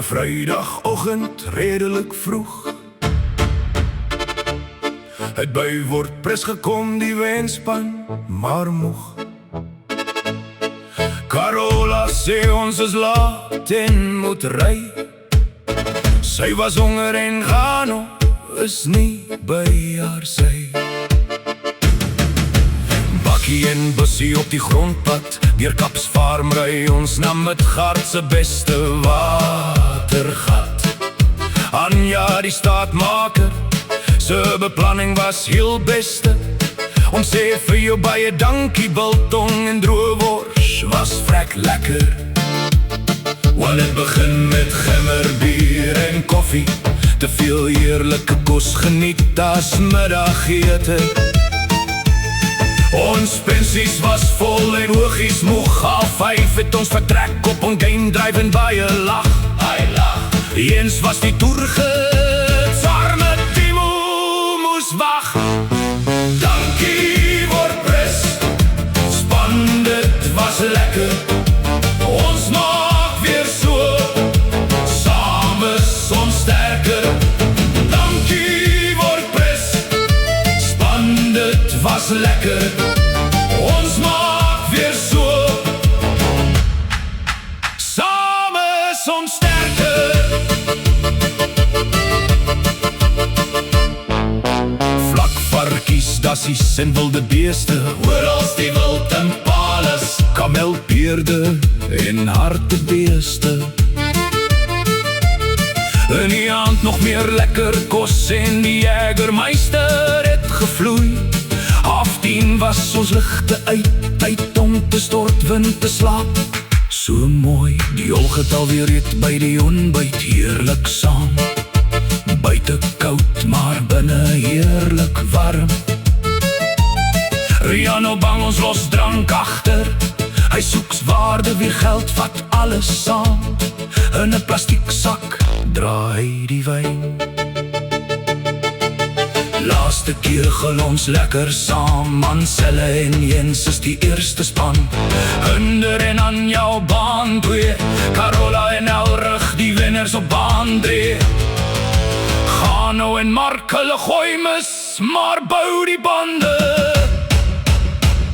'n Vrydagoggend redelik vroeg het by Wordpress gekom die wenspan, maar moeg. Carola sê ons is laat en moet ry. Sy was honger en Gano is nie by haar sy. Bakkie en bussie op die grondpad, deur Kapsfarm ry ons na Midgard se beste watergat. Anja die staatmaker, se beplanning was heel beste. Ons sê vir jou baie dankie, biltong en droë wors was vrek lekker. Want het begin met gemmer, bier en koffie, te veel heerlike kos geniet as middagete. Ons pensies was vol en hoogies moeg, 5:30 het ons vertrek op on game drive en baie lag. Eens was die toergids, arme Timo moes wag. Dankie Wordpress, span dit was lekker. Ons maak weer so, saam is ons sterker. Dankie Wordpress, span dit was lekker. Ons maak weer so, saam is ons sterker. Vlakvarkies, dassies en wilde beeste, orals die wild en pales, kamelpeerde en hartebeeste. In die aand nog meer lekker kos en die Jägermeister het gevloei. 10:30 was ons ligte uit, tyd om te stort, wind te slaap. So mooi, die oog het alweer eet by die ontbyt, heerlik saam. Buite koud, maar binne heerlik warm. Riano bang ons los drank agter, hy soeks waarde weer geld, vat alles saam. In 'n plastiek sak draai die wyn. Laaste keer gel ons lekker saam, Manselle en Jens is die eerste span. Hunder en Anja op baan 2, Carola en Elrig die wenners op baan 3. Gano en Mark hulle gooi mis, maar bou die bande.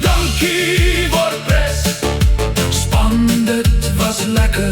Dankie Wordpress, span dit was lekker.